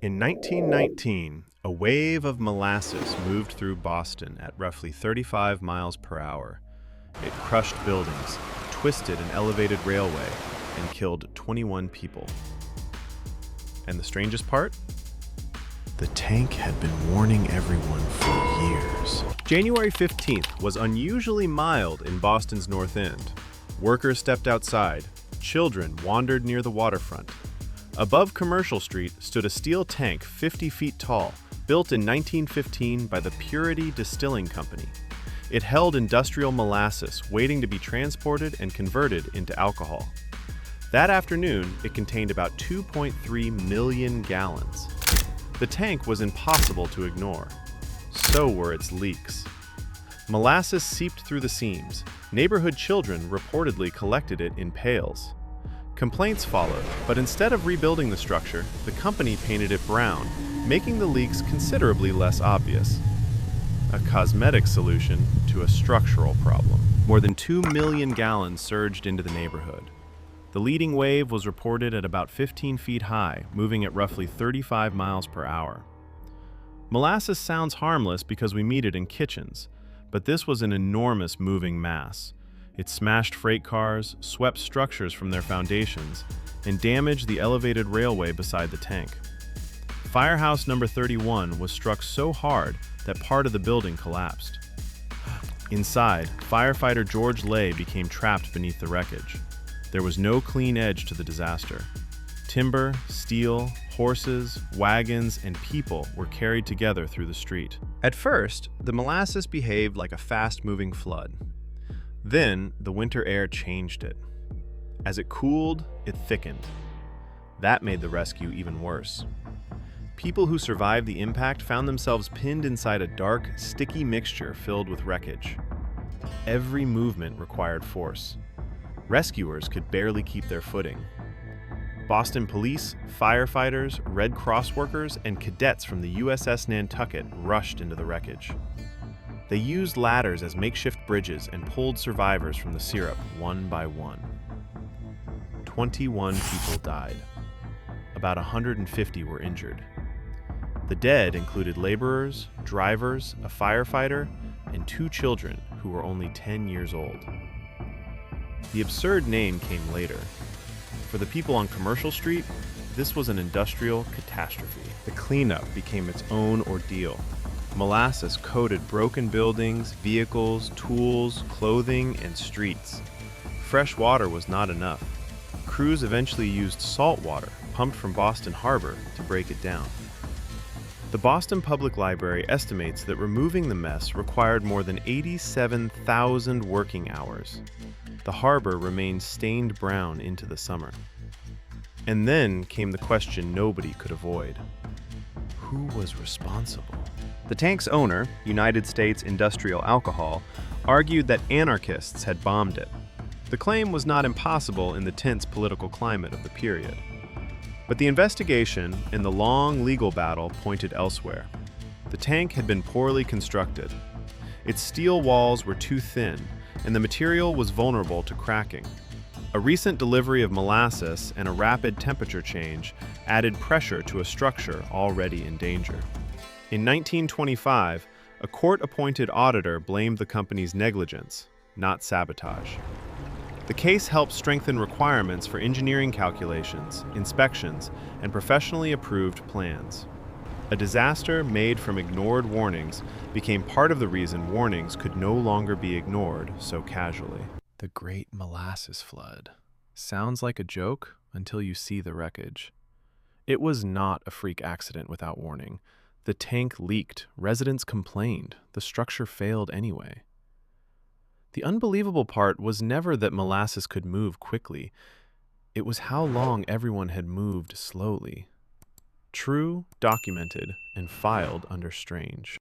In 1919, a wave of molasses moved through Boston at roughly 35 miles per hour. It crushed buildings, twisted an elevated railway, and killed 21 people. And the strangest part? The tank had been warning everyone for years. January 15th was unusually mild in Boston's North End. Workers stepped outside. Children wandered near the waterfront. Above Commercial Street stood a steel tank 50 feet tall, built in 1915 by the Purity Distilling Company. It held industrial molasses waiting to be transported and converted into alcohol. That afternoon, it contained about 2.3 million gallons. The tank was impossible to ignore. So were its leaks. Molasses seeped through the seams. Neighborhood children reportedly collected it in pails. Complaints followed, but instead of rebuilding the structure, the company painted it brown, making the leaks considerably less obvious. A cosmetic solution to a structural problem. More than 2 million gallons surged into the neighborhood. The leading wave was reported at about 15 feet high, moving at roughly 35 miles per hour. Molasses sounds harmless because we meet it in kitchens, but this was an enormous moving mass. It smashed freight cars, swept structures from their foundations, and damaged the elevated railway beside the tank. Firehouse number 31 was struck so hard that part of the building collapsed. Inside, firefighter George Lay became trapped beneath the wreckage. There was no clean edge to the disaster. Timber, steel, horses, wagons, and people were carried together through the street. At first, the molasses behaved like a fast-moving flood. Then, the winter air changed it. As it cooled, it thickened. That made the rescue even worse. People who survived the impact found themselves pinned inside a dark, sticky mixture filled with wreckage. Every movement required force. Rescuers could barely keep their footing. Boston police, firefighters, Red Cross workers, and cadets from the USS Nantucket rushed into the wreckage. They used ladders as makeshift bridges and pulled survivors from the syrup one by one. 21 people died. About 150 were injured. The dead included laborers, drivers, a firefighter, and 2 children who were only 10 years old. The absurd name came later. For the people on Commercial Street, this was an industrial catastrophe. The cleanup became its own ordeal. Molasses coated broken buildings, vehicles, tools, clothing, and streets. Fresh water was not enough. Crews eventually used salt water, pumped from Boston Harbor, to break it down. The Boston Public Library estimates that removing the mess required more than 87,000 working hours. The harbor remained stained brown into the summer. And then came the question nobody could avoid. Who was responsible? The tank's owner, United States Industrial Alcohol, argued that anarchists had bombed it. The claim was not impossible in the tense political climate of the period. But the investigation and the long legal battle pointed elsewhere. The tank had been poorly constructed. Its steel walls were too thin, and the material was vulnerable to cracking. A recent delivery of molasses and a rapid temperature change added pressure to a structure already in danger. In 1925, a court-appointed auditor blamed the company's negligence, not sabotage. The case helped strengthen requirements for engineering calculations, inspections, and professionally approved plans. A disaster made from ignored warnings became part of the reason warnings could no longer be ignored so casually. The Great Molasses Flood. Sounds like a joke until you see the wreckage. It was not a freak accident without warning. The tank leaked, residents complained, the structure failed anyway. The unbelievable part was never that molasses could move quickly. It was how long everyone had moved slowly. True, documented, and filed under strange.